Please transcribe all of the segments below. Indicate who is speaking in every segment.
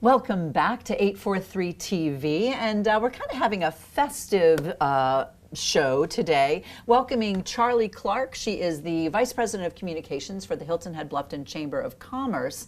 Speaker 1: Welcome back to 843 TV, and we're kind of having a festive show today, welcoming Charlie Clark. She is the Vice President of Communications for the Hilton Head Bluffton Chamber of Commerce.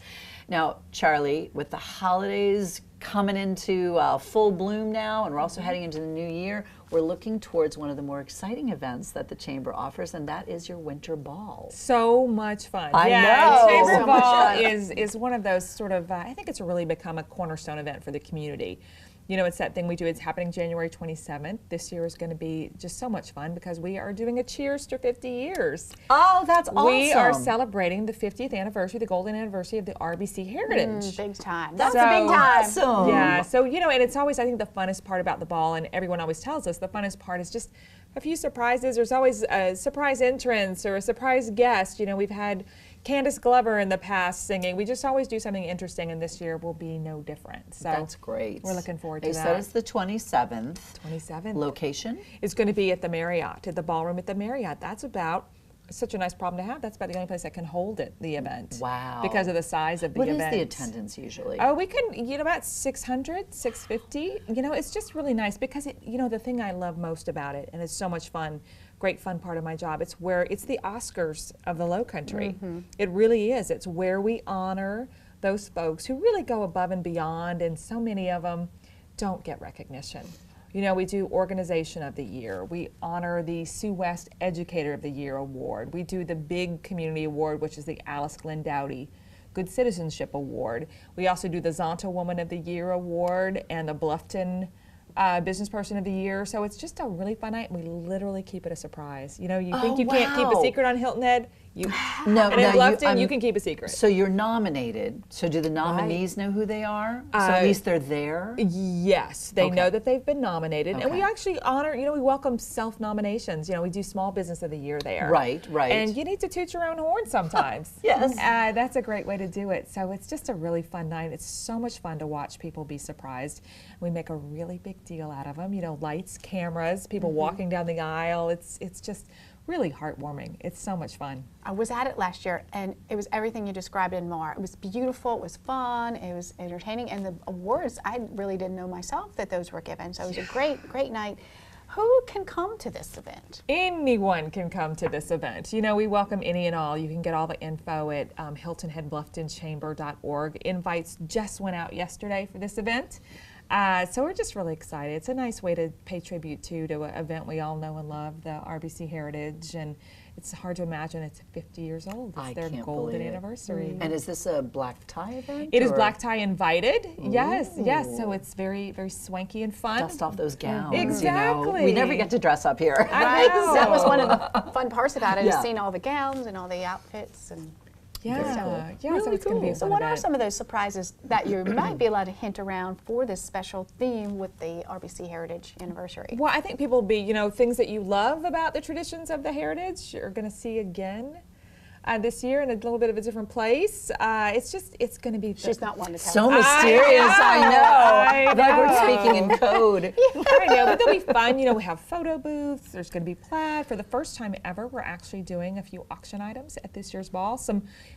Speaker 1: Now, Charlie, with the holidays coming into full bloom now, and we're also heading into the new year, we're looking towards one of the more exciting events that the Chamber offers, and that is your winter ball.
Speaker 2: So much fun.
Speaker 1: I
Speaker 2: yeah,
Speaker 1: know.
Speaker 2: Chamber
Speaker 1: So
Speaker 2: Ball is one of those sort of, I think it's really become a cornerstone event for the community. You know, it's that thing we do. It's happening January 27th. This year is going to be just so much fun because we are doing a cheers to 50 years.
Speaker 1: Oh, that's awesome.
Speaker 2: We are celebrating the 50th anniversary, the golden anniversary of the RBC Heritage.
Speaker 3: Big time.
Speaker 1: That's a big time. Awesome.
Speaker 2: Yeah, so, you know, and it's always, I think, the funnest part about the ball, and everyone always tells us the funnest part is just a few surprises. There's always a surprise entrance or a surprise guest. You know, we've had Candace Glover in the past singing. We just always do something interesting, and this year will be no different. So
Speaker 1: that's great.
Speaker 2: We're looking forward to
Speaker 1: that. They said it's the 27th.
Speaker 2: 27th.
Speaker 1: Location?
Speaker 2: It's going to be at the Marriott, at the ballroom at the Marriott. That's about such a nice problem to have. That's about the only place that can hold it, the event.
Speaker 1: Wow.
Speaker 2: Because of the size of the event.
Speaker 1: What is the attendance usually?
Speaker 2: Oh, we can, you know, about 600, 650. You know, it's just really nice because, you know, the thing I love most about it, and it's so much fun, great fun part of my job, it's the Oscars of the Low Country. It really is. It's where we honor those folks who really go above and beyond, and so many of them don't get recognition. You know, we do Organization of the Year. We honor the Sue West Educator of the Year Award. We do the big community award, which is the Alice Glenn Dowdy Good Citizenship Award. We also do the Zonta Woman of the Year Award and the Bluffton Business Person of the Year. So it's just a really fun night. We literally keep it a surprise. You know, you think you can't keep a secret on Hilton Head. And in Bluffton, you can keep a secret.
Speaker 1: So you're nominated. So do the nominees know who they are? So at least they're there?
Speaker 2: Yes, they know that they've been nominated. And we actually honor, you know, we welcome self-nominations. You know, we do Small Business of the Year there.
Speaker 1: Right, right.
Speaker 2: And you need to toot your own horn sometimes.
Speaker 1: Yes.
Speaker 2: That's a great way to do it. So it's just a really fun night. It's so much fun to watch people be surprised. We make a really big deal out of them. You know, lights, cameras, people walking down the aisle. It's just really heartwarming. It's so much fun.
Speaker 3: I was at it last year, and it was everything you described and more. It was beautiful, it was fun, it was entertaining, and the awards, I really didn't know myself that those were given, so it was a great night. Who can come to this event?
Speaker 2: Anyone can come to this event. You know, we welcome any and all. You can get all the info at hiltonheadblufftonchamber.org. Invites just went out yesterday for this event. So we're just really excited. It's a nice way to pay tribute to an event we all know and love, the RBC Heritage, and it's hard to imagine it's 50 years old. It's their golden anniversary.
Speaker 1: And is this a black tie event?
Speaker 2: It is black tie invited. Yes, yes. So it's very, very swanky and fun.
Speaker 1: Dust off those gowns.
Speaker 2: Exactly.
Speaker 1: You know? We never get to dress up here.
Speaker 3: Right. That was one of the fun parts about it,
Speaker 1: Yeah.
Speaker 3: is seeing all the gowns and all the outfits. And
Speaker 2: yeah, yeah.
Speaker 1: Really
Speaker 2: so it's going to be a
Speaker 3: so
Speaker 2: fun
Speaker 3: what are
Speaker 2: event.
Speaker 3: some of those surprises that you might be allowed to hint around for this special theme with the RBC Heritage Anniversary?
Speaker 2: Well, I think people will be, you know, things that you love about the traditions of the heritage you're going to see again this year in a little bit of a different place. It's going to be.
Speaker 3: She's not one to tell.
Speaker 1: So mysterious, I know. Like we're speaking in code.
Speaker 2: I know, but they'll be fun. You know, we have photo booths. There's going to be plaid. For the first time ever, we're actually doing a few auction items at this year's ball.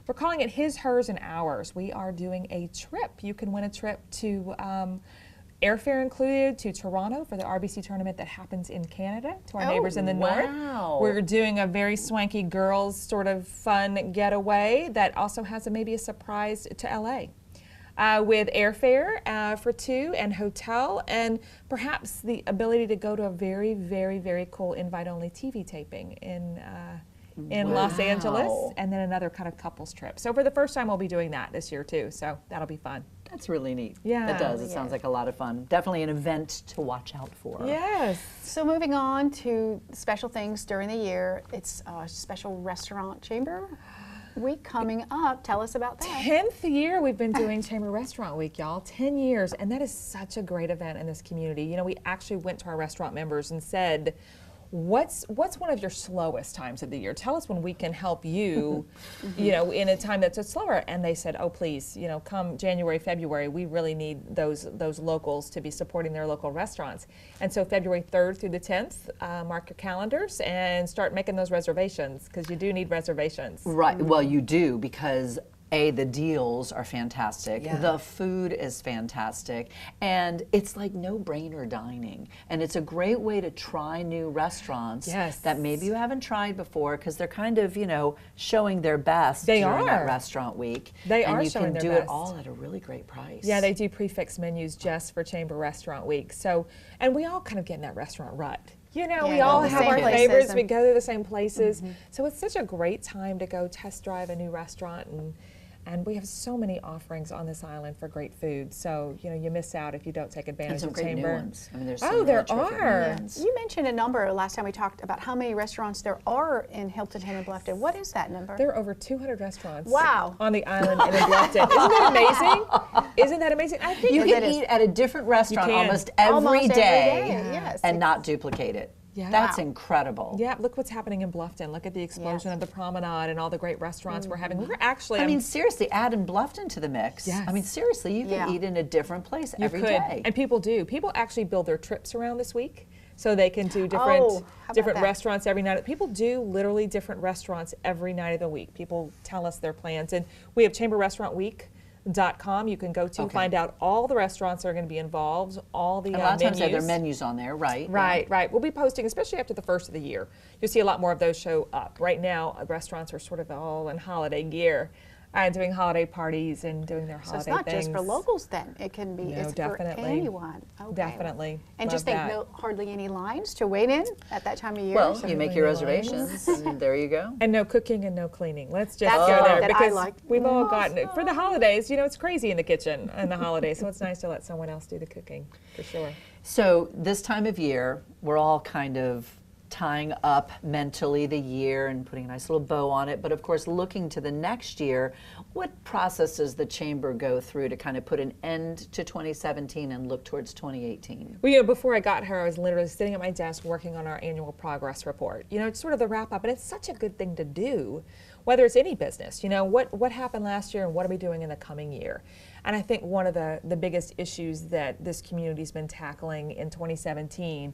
Speaker 2: We're calling it His, Hers, and Ours. We are doing a trip. You can win a trip to airfare included to Toronto for the RBC tournament that happens in Canada, to our neighbors in the north. We're doing a very swanky girls sort of fun getaway that also has maybe a surprise to LA. With airfare for two and hotel, and perhaps the ability to go to a very, very, very cool invite-only TV taping in Los Angeles, and then another kind of couples trip. So for the first time, we'll be doing that this year too, so that'll be fun.
Speaker 1: That's really neat.
Speaker 2: Yeah.
Speaker 1: It does. It sounds like a lot of fun. Definitely an event to watch out for.
Speaker 2: Yes.
Speaker 3: So moving on to special things during the year, it's a special restaurant chamber week coming up. Tell us about that.
Speaker 2: 10th year we've been doing Chamber Restaurant Week, y'all. 10 years, and that is such a great event in this community. You know, we actually went to our restaurant members and said, what's one of your slowest times of the year? Tell us when we can help you, you know, in a time that's slower. And they said, oh, please, you know, come January, February, we really need those locals to be supporting their local restaurants. And so February 3rd through the 10th, mark your calendars and start making those reservations, because you do need reservations.
Speaker 1: Right. Well, you do, because the deals are fantastic.
Speaker 2: Yeah.
Speaker 1: The food is fantastic. And it's like no-brainer dining. And it's a great way to try new restaurants
Speaker 2: Yes.
Speaker 1: that maybe you haven't tried before, because they're kind of, showing their best
Speaker 2: They
Speaker 1: during that
Speaker 2: are.
Speaker 1: restaurant week.
Speaker 2: They
Speaker 1: and
Speaker 2: are
Speaker 1: you
Speaker 2: showing
Speaker 1: can
Speaker 2: their
Speaker 1: do it
Speaker 2: best.
Speaker 1: all at a really great price.
Speaker 2: Yeah, they do prefix menus just for Chamber Restaurant Week. So, and we all kind of get in that restaurant rut. We
Speaker 3: Yeah,
Speaker 2: all
Speaker 3: the
Speaker 2: have
Speaker 3: same
Speaker 2: our
Speaker 3: places
Speaker 2: favorites.
Speaker 3: and-
Speaker 2: We go to the same places. So it's such a great time to go test drive a new restaurant, and we have so many offerings on this island for great food. So, you miss out if you don't take advantage
Speaker 1: And some
Speaker 2: of
Speaker 1: great new
Speaker 2: Chamber.
Speaker 1: ones. I mean, there's
Speaker 2: Oh,
Speaker 1: some
Speaker 2: there
Speaker 1: really terrific new
Speaker 2: are.
Speaker 1: ones.
Speaker 3: You mentioned a number last time we talked about how many restaurants there are in Hilton Head and Bluffton. What is that number?
Speaker 2: There are over 200 restaurants
Speaker 3: Wow.
Speaker 2: on the island and in Bluffton. Isn't that amazing? Isn't that amazing? I think
Speaker 1: You
Speaker 3: Yeah,
Speaker 1: can
Speaker 3: that is-
Speaker 1: eat at a different restaurant
Speaker 2: can.
Speaker 1: almost every
Speaker 3: Almost
Speaker 1: day,
Speaker 3: yes.
Speaker 1: and not duplicate it.
Speaker 2: Yeah.
Speaker 1: That's
Speaker 3: Wow.
Speaker 1: incredible.
Speaker 2: Yeah, look what's happening in Bluffton. Look at the explosion
Speaker 3: Yes.
Speaker 2: of the promenade and all the great restaurants we're having. We're actually,
Speaker 1: I mean, seriously, add in Bluffton to the mix.
Speaker 2: Yes.
Speaker 1: I mean, seriously, you can
Speaker 3: Yeah.
Speaker 1: eat in a different place
Speaker 2: you
Speaker 1: every
Speaker 2: could,
Speaker 1: day.
Speaker 2: and people do. People actually build their trips around this week, so they can do different
Speaker 3: Oh, how about
Speaker 2: different
Speaker 3: that?
Speaker 2: restaurants every night. People do literally different restaurants every night of the week. People tell us their plans, and we have chamberrestaurantweek.com. You can go to
Speaker 1: Okay.
Speaker 2: find out all the restaurants that are going to be involved, all the
Speaker 1: And a lot of times they have their
Speaker 2: menus.
Speaker 1: menus on there, right?
Speaker 2: Right, right. We'll be posting, especially after the first of the year. You'll see a lot more of those show up. Right now, restaurants are sort of all in holiday gear, doing holiday parties and doing their
Speaker 3: So
Speaker 2: holiday
Speaker 3: it's not
Speaker 2: things.
Speaker 3: just for locals then. It can be
Speaker 2: No,
Speaker 3: it's
Speaker 2: definitely.
Speaker 3: for anyone. Okay.
Speaker 2: Definitely.
Speaker 3: And just
Speaker 2: Love
Speaker 3: think,
Speaker 2: that.
Speaker 3: no, hardly any lines to wait in at that time of year.
Speaker 1: Well,
Speaker 3: so-
Speaker 1: you make your
Speaker 2: Really nice.
Speaker 1: reservations, and there you go.
Speaker 2: And no cooking and no cleaning. Let's just
Speaker 3: That's
Speaker 2: go
Speaker 3: the
Speaker 2: there
Speaker 3: part that I
Speaker 2: because
Speaker 3: like.
Speaker 2: we've all gotten it. For the holidays, it's crazy in the kitchen in the holidays, so it's nice to let someone else do the cooking, for sure.
Speaker 1: So this time of year, we're all kind of tying up mentally the year and putting a nice little bow on it. But of course, looking to the next year, what process does the Chamber go through to kind of put an end to 2017 and look towards 2018?
Speaker 2: Well, before I got here, I was literally sitting at my desk working on our annual progress report. It's sort of the wrap up, and it's such a good thing to do, whether it's any business. What happened last year and what are we doing in the coming year? And I think one of the biggest issues that this community's been tackling in 2017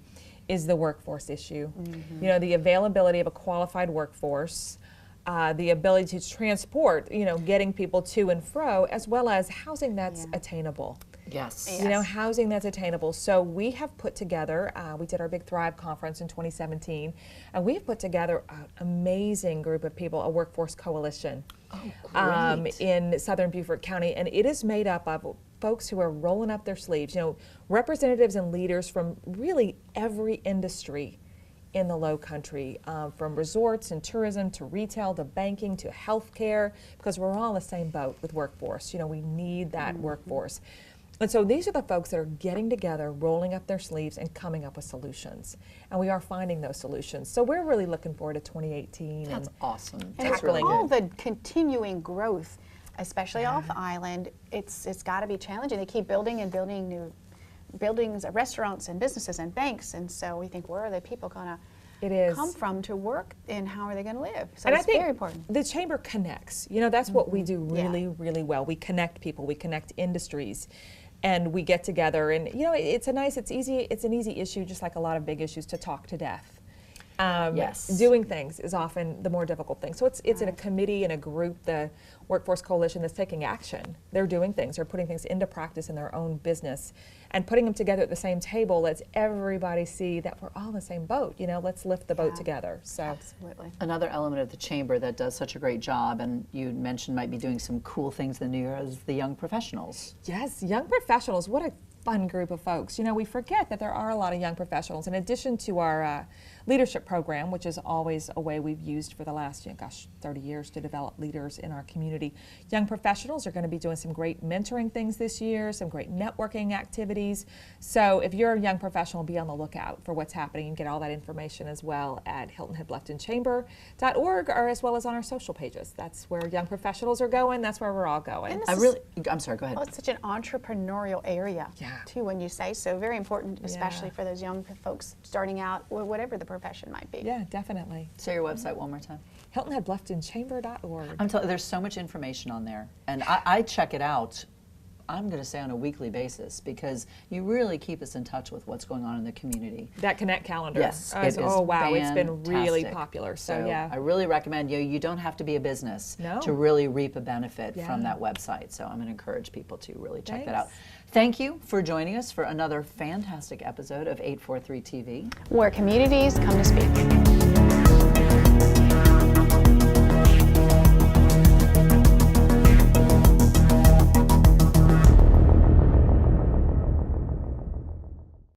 Speaker 2: is the workforce issue. The availability of a qualified workforce, the ability to transport, getting people to and fro, as well as housing that's attainable.
Speaker 1: Yes.
Speaker 3: Yeah.
Speaker 2: Housing that's attainable. So we have put together, we did our big Thrive conference in 2017, and we have put together an amazing group of people, a workforce coalition
Speaker 1: great.
Speaker 2: in Southern Beaufort County, and it is made up of folks who are rolling up their sleeves, representatives and leaders from really every industry in the Low Country, from resorts and tourism to retail to banking to healthcare, because we're all in the same boat with workforce. We need that workforce. And so these are the folks that are getting together, rolling up their sleeves, and coming up with solutions. And we are finding those solutions. So we're really looking forward to 2018.
Speaker 1: That's awesome.
Speaker 3: And
Speaker 1: That's
Speaker 3: with
Speaker 1: really
Speaker 3: all
Speaker 1: good.
Speaker 3: the continuing growth, especially off the island, it's got to be challenging. They keep building and building new buildings, restaurants and businesses and banks, and so we think, where are the people going
Speaker 2: It
Speaker 3: to
Speaker 2: is.
Speaker 3: come from to work, and how are they going to live? So
Speaker 2: And
Speaker 3: it's
Speaker 2: I think
Speaker 3: very important.
Speaker 2: the Chamber connects. That's what we do
Speaker 3: Yeah.
Speaker 2: really, really well. We connect people, we connect industries, and we get together. And it's an easy issue, just like a lot of big issues, to talk to death.
Speaker 1: Yes.
Speaker 2: Doing things is often the more difficult thing. So it's in a committee, in a group, the Workforce Coalition, that's taking action. They're doing things. They're putting things into practice in their own business, and putting them together at the same table lets everybody see that we're all in the same boat. Let's lift the boat
Speaker 3: Yeah.
Speaker 2: together. So
Speaker 3: Absolutely.
Speaker 1: Another element of the Chamber that does such a great job, and you mentioned might be doing some cool things in the new year, is the young professionals.
Speaker 2: yes, young professionals. What a fun group of folks. We forget that there are a lot of young professionals. In addition to our leadership program, which is always a way we've used for the last, 30 years to develop leaders in our community, young professionals are going to be doing some great mentoring things this year, some great networking activities. So if you're a young professional, be on the lookout for what's happening. You can get all that information as well at HiltonHeadBlufftonChamber.org, or as well as on our social pages. That's where young professionals are going. That's where we're all going.
Speaker 3: And this
Speaker 1: I'm sorry, go ahead.
Speaker 3: Well, it's such an entrepreneurial area,
Speaker 2: Yeah.
Speaker 3: too, when you say so. Very important, especially
Speaker 2: Yeah.
Speaker 3: for those young folks starting out, whatever the profession might be.
Speaker 2: Yeah, definitely.
Speaker 1: Say your website one more time.
Speaker 2: HiltonHeadBlufftonChamber.org.
Speaker 1: I'm telling you, there's so much information on there, and I check it out I'm going to say on a weekly basis, because you really keep us in touch with what's going on in the community.
Speaker 2: That Connect calendar.
Speaker 1: Yes, it is
Speaker 2: oh wow, it's been really
Speaker 1: fantastic.
Speaker 2: popular. So yeah,
Speaker 1: I really recommend you don't have to be a business
Speaker 2: No.
Speaker 1: to really reap a benefit
Speaker 2: Yeah.
Speaker 1: from that website. So I'm going to encourage people to really check that
Speaker 2: Thanks.
Speaker 1: out. Thank you for joining us for another fantastic episode of 843 TV.
Speaker 3: Where communities come to speak.